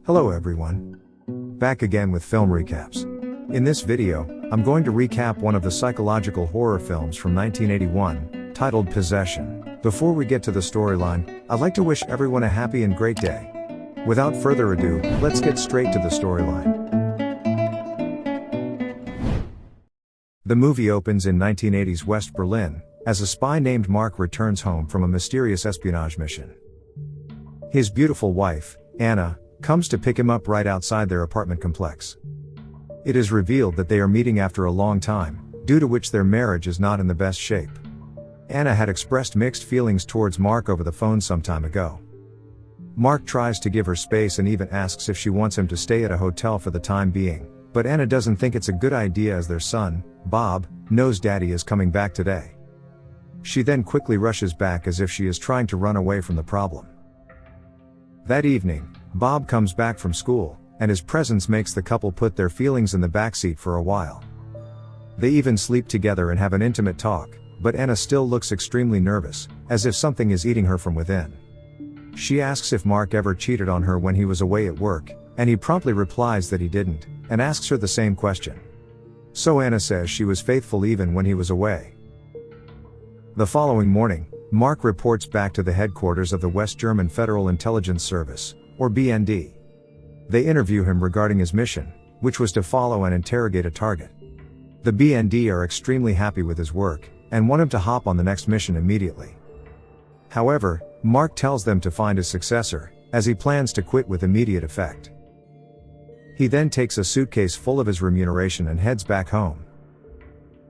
Hello everyone. Back again with film recaps. In this video, I'm going to recap one of the psychological horror films from 1981, titled Possession. Before we get to the storyline, I'd like to wish everyone a happy and great day. Without further ado, let's get straight to the storyline. The movie opens in 1980's West Berlin, as a spy named Mark returns home from a mysterious espionage mission. His beautiful wife, Anna, comes to pick him up right outside their apartment complex. It is revealed that they are meeting after a long time, due to which their marriage is not in the best shape. Anna had expressed mixed feelings towards Mark over the phone some time ago. Mark tries to give her space and even asks if she wants him to stay at a hotel for the time being, but Anna doesn't think it's a good idea as their son, Bob, knows Daddy is coming back today. She then quickly rushes back as if she is trying to run away from the problem. That evening, Bob comes back from school, and his presence makes the couple put their feelings in the backseat for a while. They even sleep together and have an intimate talk, but Anna still looks extremely nervous, as if something is eating her from within. She asks if Mark ever cheated on her when he was away at work, and he promptly replies that he didn't, and asks her the same question. So Anna says she was faithful even when he was away. The following morning, Mark reports back to the headquarters of the West German Federal Intelligence Service, or BND. They interview him regarding his mission, which was to follow and interrogate a target. The BND are extremely happy with his work, and want him to hop on the next mission immediately. However, Mark tells them to find a successor, as he plans to quit with immediate effect. He then takes a suitcase full of his remuneration and heads back home.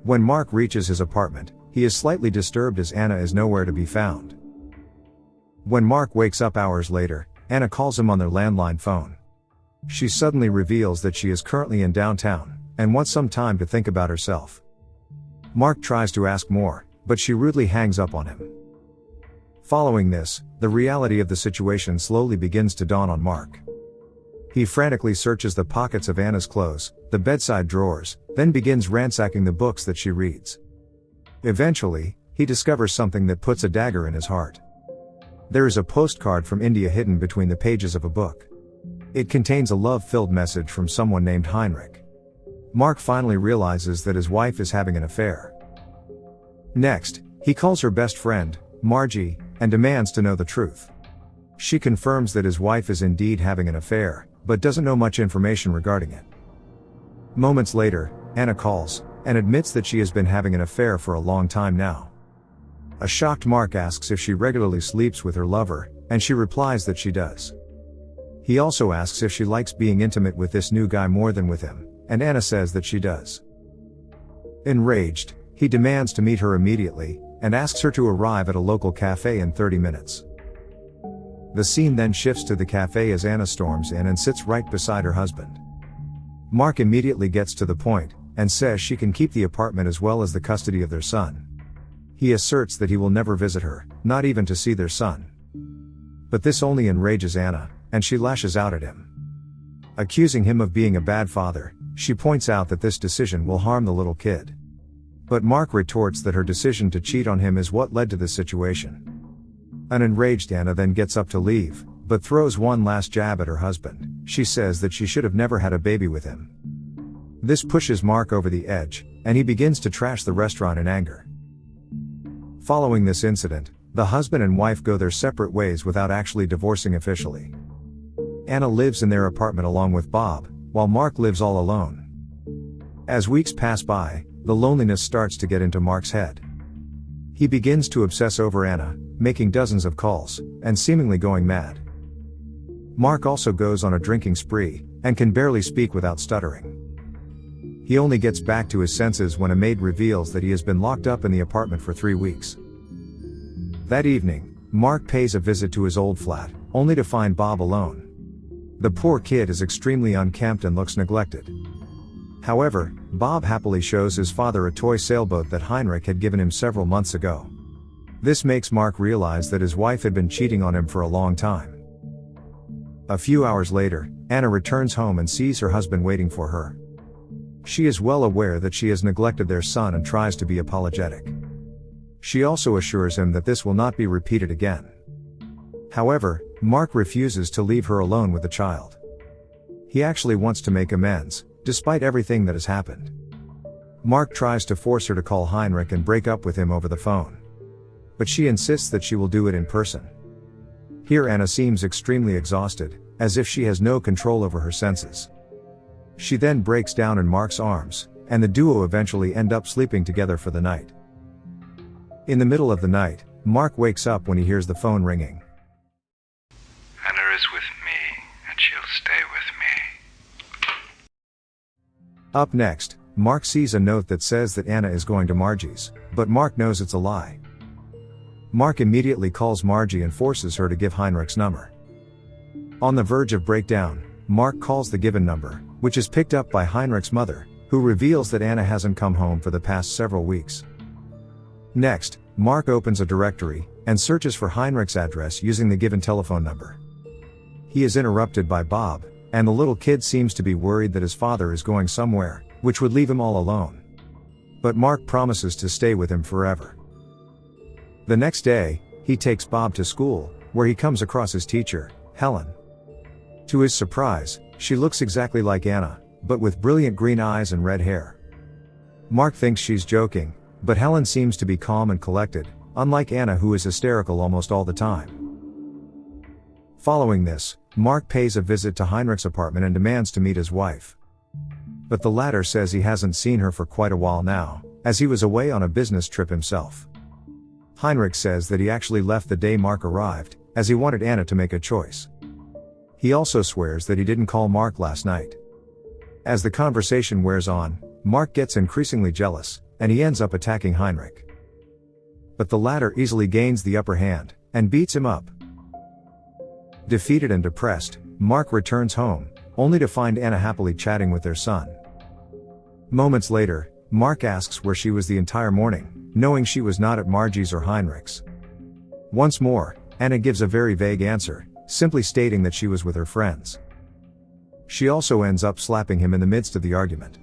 When Mark reaches his apartment, he is slightly disturbed as Anna is nowhere to be found. When Mark wakes up hours later, Anna calls him on their landline phone. She suddenly reveals that she is currently in downtown, and wants some time to think about herself. Mark tries to ask more, but she rudely hangs up on him. Following this, the reality of the situation slowly begins to dawn on Mark. He frantically searches the pockets of Anna's clothes, the bedside drawers, then begins ransacking the books that she reads. Eventually, he discovers something that puts a dagger in his heart. There is a postcard from India hidden between the pages of a book. It contains a love-filled message from someone named Heinrich. Mark finally realizes that his wife is having an affair. Next, he calls her best friend, Margie, and demands to know the truth. She confirms that his wife is indeed having an affair, but doesn't know much information regarding it. Moments later, Anna calls, and admits that she has been having an affair for a long time now. A shocked Mark asks if she regularly sleeps with her lover, and she replies that she does. He also asks if she likes being intimate with this new guy more than with him, and Anna says that she does. Enraged, he demands to meet her immediately, and asks her to arrive at a local cafe in 30 minutes. The scene then shifts to the cafe as Anna storms in and sits right beside her husband. Mark immediately gets to the point, and says she can keep the apartment as well as the custody of their son. He asserts that he will never visit her, not even to see their son. But this only enrages Anna, and she lashes out at him. Accusing him of being a bad father, she points out that this decision will harm the little kid. But Mark retorts that her decision to cheat on him is what led to this situation. An enraged Anna then gets up to leave, but throws one last jab at her husband. She says that she should have never had a baby with him. This pushes Mark over the edge, and he begins to trash the restaurant in anger. Following this incident, the husband and wife go their separate ways without actually divorcing officially. Anna lives in their apartment along with Bob, while Mark lives all alone. As weeks pass by, the loneliness starts to get into Mark's head. He begins to obsess over Anna, making dozens of calls, and seemingly going mad. Mark also goes on a drinking spree, and can barely speak without stuttering. He only gets back to his senses when a maid reveals that he has been locked up in the apartment for 3 weeks. That evening, Mark pays a visit to his old flat, only to find Bob alone. The poor kid is extremely unkempt and looks neglected. However, Bob happily shows his father a toy sailboat that Heinrich had given him several months ago. This makes Mark realize that his wife had been cheating on him for a long time. A few hours later, Anna returns home and sees her husband waiting for her. She is well aware that she has neglected their son and tries to be apologetic. She also assures him that this will not be repeated again. However, Mark refuses to leave her alone with the child. He actually wants to make amends, despite everything that has happened. Mark tries to force her to call Heinrich and break up with him over the phone. But she insists that she will do it in person. Here Anna seems extremely exhausted, as if she has no control over her senses. She then breaks down in Mark's arms, and the duo eventually end up sleeping together for the night. In the middle of the night, Mark wakes up when he hears the phone ringing. Anna is with me, and she'll stay with me. Up next, Mark sees a note that says that Anna is going to Margie's, but Mark knows it's a lie. Mark immediately calls Margie and forces her to give Heinrich's number. On the verge of breakdown, Mark calls the given number, which is picked up by Heinrich's mother, who reveals that Anna hasn't come home for the past several weeks. Next, Mark opens a directory, and searches for Heinrich's address using the given telephone number. He is interrupted by Bob, and the little kid seems to be worried that his father is going somewhere, which would leave him all alone. But Mark promises to stay with him forever. The next day, he takes Bob to school, where he comes across his teacher, Helen. To his surprise, she looks exactly like Anna, but with brilliant green eyes and red hair. Mark thinks she's joking, but Helen seems to be calm and collected, unlike Anna, who is hysterical almost all the time. Following this, Mark pays a visit to Heinrich's apartment and demands to meet his wife. But the latter says he hasn't seen her for quite a while now, as he was away on a business trip himself. Heinrich says that he actually left the day Mark arrived, as he wanted Anna to make a choice. He also swears that he didn't call Mark last night. As the conversation wears on, Mark gets increasingly jealous, and he ends up attacking Heinrich. But the latter easily gains the upper hand, and beats him up. Defeated and depressed, Mark returns home, only to find Anna happily chatting with their son. Moments later, Mark asks where she was the entire morning, knowing she was not at Margie's or Heinrich's. Once more, Anna gives a very vague answer, simply stating that she was with her friends. She also ends up slapping him in the midst of the argument.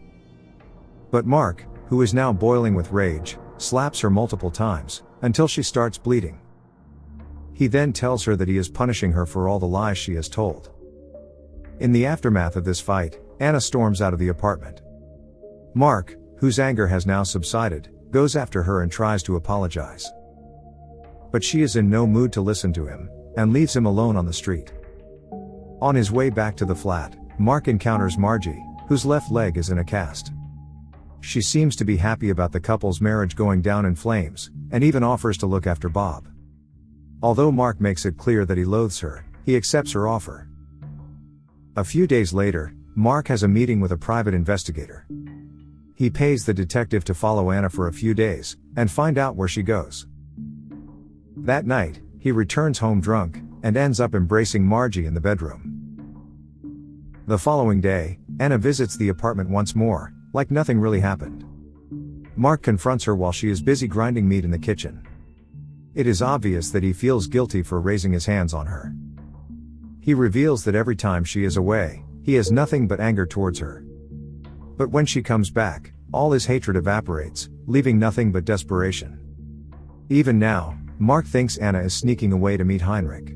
But Mark, who is now boiling with rage, slaps her multiple times, until she starts bleeding. He then tells her that he is punishing her for all the lies she has told. In the aftermath of this fight, Anna storms out of the apartment. Mark, whose anger has now subsided, goes after her and tries to apologize. But she is in no mood to listen to him, and leaves him alone on the street. On his way back to the flat, Mark encounters Margie, whose left leg is in a cast. She seems to be happy about the couple's marriage going down in flames, and even offers to look after Bob. Although Mark makes it clear that he loathes her, he accepts her offer. A few days later, Mark has a meeting with a private investigator. He pays the detective to follow Anna for a few days, and find out where she goes. That night, he returns home drunk, and ends up embracing Margie in the bedroom. The following day, Anna visits the apartment once more, like nothing really happened. Mark confronts her while she is busy grinding meat in the kitchen. It is obvious that he feels guilty for raising his hands on her. He reveals that every time she is away, he has nothing but anger towards her. But when she comes back, all his hatred evaporates, leaving nothing but desperation. Even now, Mark thinks Anna is sneaking away to meet Heinrich.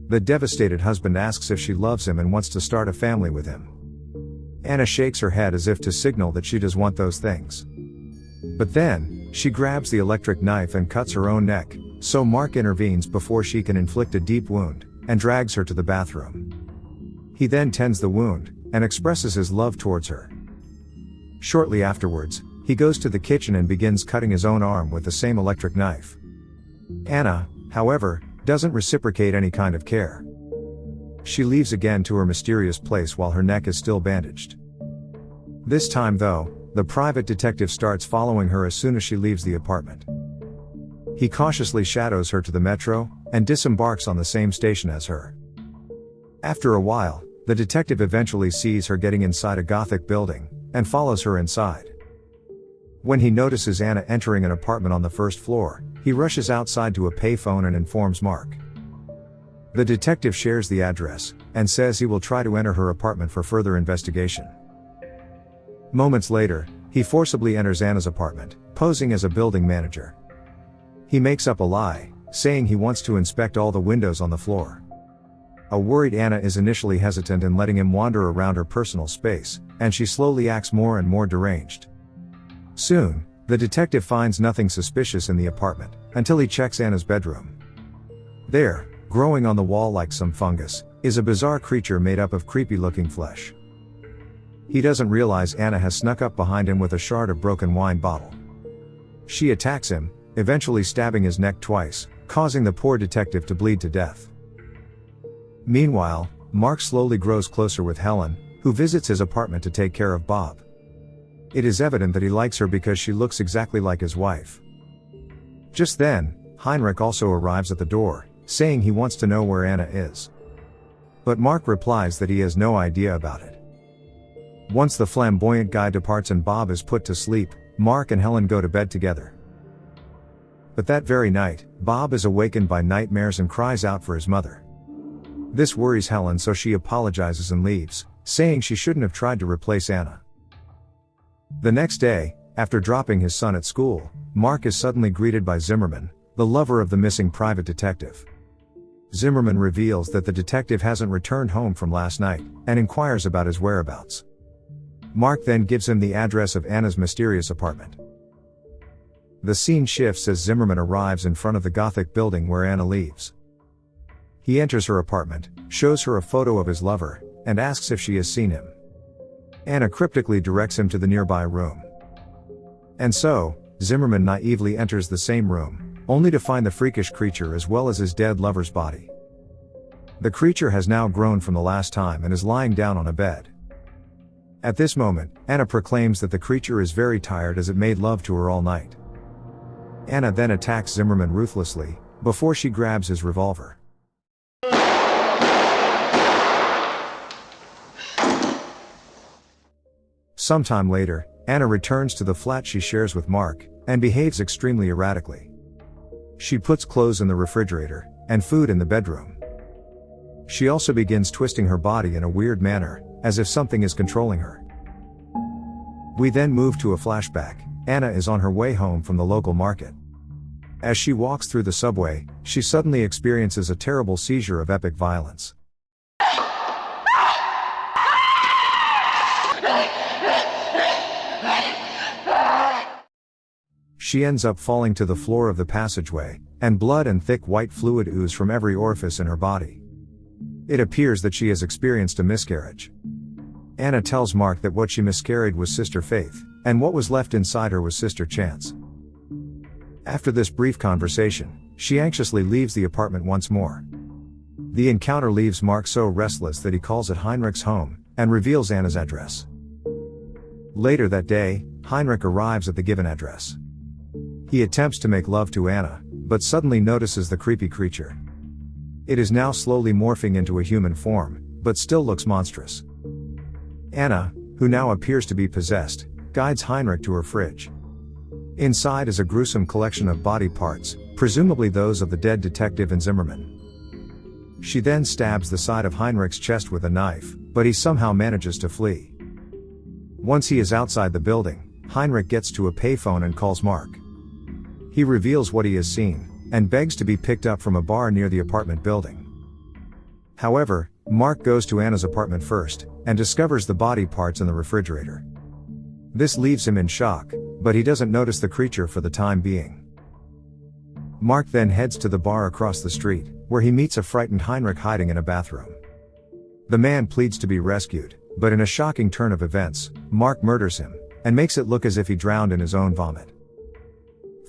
The devastated husband asks if she loves him and wants to start a family with him. Anna shakes her head as if to signal that she does want those things. But then, she grabs the electric knife and cuts her own neck, so Mark intervenes before she can inflict a deep wound, and drags her to the bathroom. He then tends the wound, and expresses his love towards her. Shortly afterwards, he goes to the kitchen and begins cutting his own arm with the same electric knife. Anna, however, doesn't reciprocate any kind of care. She leaves again to her mysterious place while her neck is still bandaged. This time though, the private detective starts following her as soon as she leaves the apartment. He cautiously shadows her to the metro, and disembarks on the same station as her. After a while, the detective eventually sees her getting inside a Gothic building, and follows her inside. When he notices Anna entering an apartment on the first floor, he rushes outside to a payphone and informs Mark. The detective shares the address, and says he will try to enter her apartment for further investigation. Moments later, he forcibly enters Anna's apartment, posing as a building manager. He makes up a lie, saying he wants to inspect all the windows on the floor. A worried Anna is initially hesitant in letting him wander around her personal space, and she slowly acts more and more deranged. Soon, the detective finds nothing suspicious in the apartment, until he checks Anna's bedroom. There, growing on the wall like some fungus, is a bizarre creature made up of creepy-looking flesh. He doesn't realize Anna has snuck up behind him with a shard of broken wine bottle. She attacks him, eventually stabbing his neck twice, causing the poor detective to bleed to death. Meanwhile, Mark slowly grows closer with Helen, who visits his apartment to take care of Bob. It is evident that he likes her because she looks exactly like his wife. Just then, Heinrich also arrives at the door, saying he wants to know where Anna is. But Mark replies that he has no idea about it. Once the flamboyant guy departs and Bob is put to sleep, Mark and Helen go to bed together. But that very night, Bob is awakened by nightmares and cries out for his mother. This worries Helen, so she apologizes and leaves, saying she shouldn't have tried to replace Anna. The next day, after dropping his son at school, Mark is suddenly greeted by Zimmerman, the lover of the missing private detective. Zimmerman reveals that the detective hasn't returned home from last night, and inquires about his whereabouts. Mark then gives him the address of Anna's mysterious apartment. The scene shifts as Zimmerman arrives in front of the Gothic building where Anna lives. He enters her apartment, shows her a photo of his lover, and asks if she has seen him. Anna cryptically directs him to the nearby room. And so, Zimmerman naively enters the same room, only to find the freakish creature as well as his dead lover's body. The creature has now grown from the last time and is lying down on a bed. At this moment, Anna proclaims that the creature is very tired as it made love to her all night. Anna then attacks Zimmerman ruthlessly, before she grabs his revolver. Sometime later, Anna returns to the flat she shares with Mark, and behaves extremely erratically. She puts clothes in the refrigerator, and food in the bedroom. She also begins twisting her body in a weird manner, as if something is controlling her. We then move to a flashback. Anna is on her way home from the local market. As she walks through the subway, she suddenly experiences a terrible seizure of epic violence. She ends up falling to the floor of the passageway, and blood and thick white fluid ooze from every orifice in her body. It appears that she has experienced a miscarriage. Anna tells Mark that what she miscarried was Sister Faith, and what was left inside her was Sister Chance. After this brief conversation, she anxiously leaves the apartment once more. The encounter leaves Mark so restless that he calls at Heinrich's home, and reveals Anna's address. Later that day, Heinrich arrives at the given address. He attempts to make love to Anna, but suddenly notices the creepy creature. It is now slowly morphing into a human form, but still looks monstrous. Anna, who now appears to be possessed, guides Heinrich to her fridge. Inside is a gruesome collection of body parts, presumably those of the dead detective and Zimmerman. She then stabs the side of Heinrich's chest with a knife, but he somehow manages to flee. Once he is outside the building, Heinrich gets to a payphone and calls Mark. He reveals what he has seen, and begs to be picked up from a bar near the apartment building. However, Mark goes to Anna's apartment first, and discovers the body parts in the refrigerator. This leaves him in shock, but he doesn't notice the creature for the time being. Mark then heads to the bar across the street, where he meets a frightened Heinrich hiding in a bathroom. The man pleads to be rescued, but in a shocking turn of events, Mark murders him, and makes it look as if he drowned in his own vomit.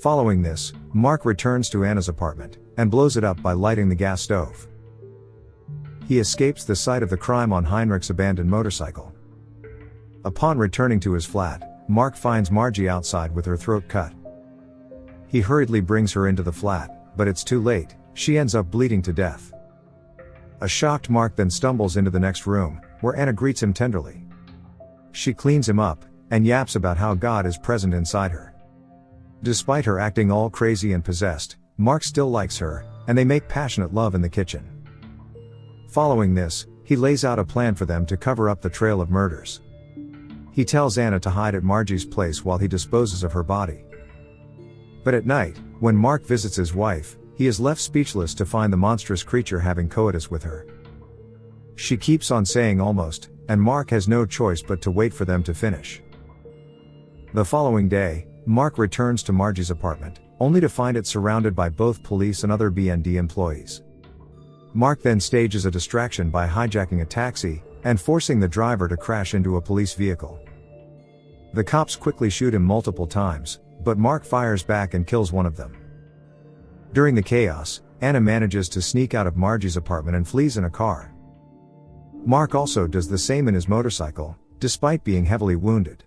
Following this, Mark returns to Anna's apartment, and blows it up by lighting the gas stove. He escapes the site of the crime on Heinrich's abandoned motorcycle. Upon returning to his flat, Mark finds Margie outside with her throat cut. He hurriedly brings her into the flat, but it's too late, she ends up bleeding to death. A shocked Mark then stumbles into the next room, where Anna greets him tenderly. She cleans him up, and yaps about how God is present inside her. Despite her acting all crazy and possessed, Mark still likes her, and they make passionate love in the kitchen. Following this, he lays out a plan for them to cover up the trail of murders. He tells Anna to hide at Margie's place while he disposes of her body. But at night, when Mark visits his wife, he is left speechless to find the monstrous creature having coitus with her. She keeps on saying almost, and Mark has no choice but to wait for them to finish. The following day, Mark returns to Margie's apartment, only to find it surrounded by both police and other BND employees. Mark then stages a distraction by hijacking a taxi, and forcing the driver to crash into a police vehicle. The cops quickly shoot him multiple times, but Mark fires back and kills one of them. During the chaos, Anna manages to sneak out of Margie's apartment and flees in a car. Mark also does the same in his motorcycle, despite being heavily wounded.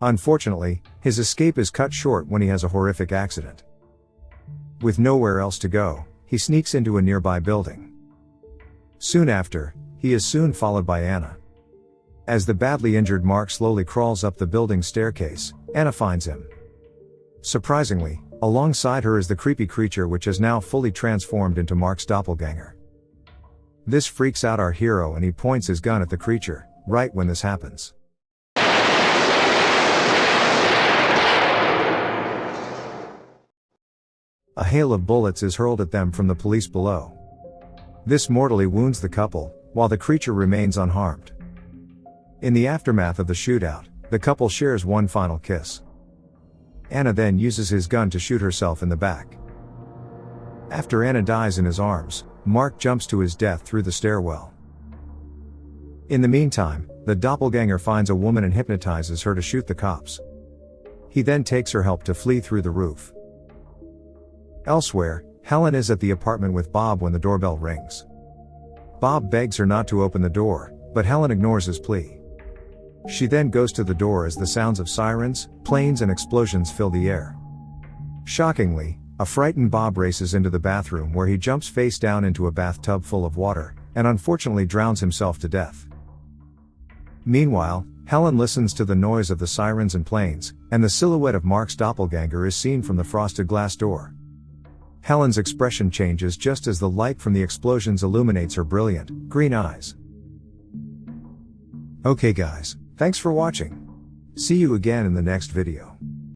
Unfortunately, his escape is cut short when he has a horrific accident. With nowhere else to go, he sneaks into a nearby building. Soon after, he is soon followed by Anna. As the badly injured Mark slowly crawls up the building's staircase, Anna finds him. Surprisingly, alongside her is the creepy creature which has now fully transformed into Mark's doppelganger. This freaks out our hero and he points his gun at the creature, right when this happens. A hail of bullets is hurled at them from the police below. This mortally wounds the couple, while the creature remains unharmed. In the aftermath of the shootout, the couple shares one final kiss. Anna then uses his gun to shoot herself in the back. After Anna dies in his arms, Mark jumps to his death through the stairwell. In the meantime, the doppelganger finds a woman and hypnotizes her to shoot the cops. He then takes her help to flee through the roof. Elsewhere, Helen is at the apartment with Bob when the doorbell rings. Bob begs her not to open the door, but Helen ignores his plea. She then goes to the door as the sounds of sirens, planes and explosions fill the air. Shockingly, a frightened Bob races into the bathroom where he jumps face down into a bathtub full of water, and unfortunately drowns himself to death. Meanwhile, Helen listens to the noise of the sirens and planes, and the silhouette of Mark's doppelganger is seen from the frosted glass door. Helen's expression changes just as the light from the explosions illuminates her brilliant, green eyes. Okay guys, thanks for watching. See you again in the next video.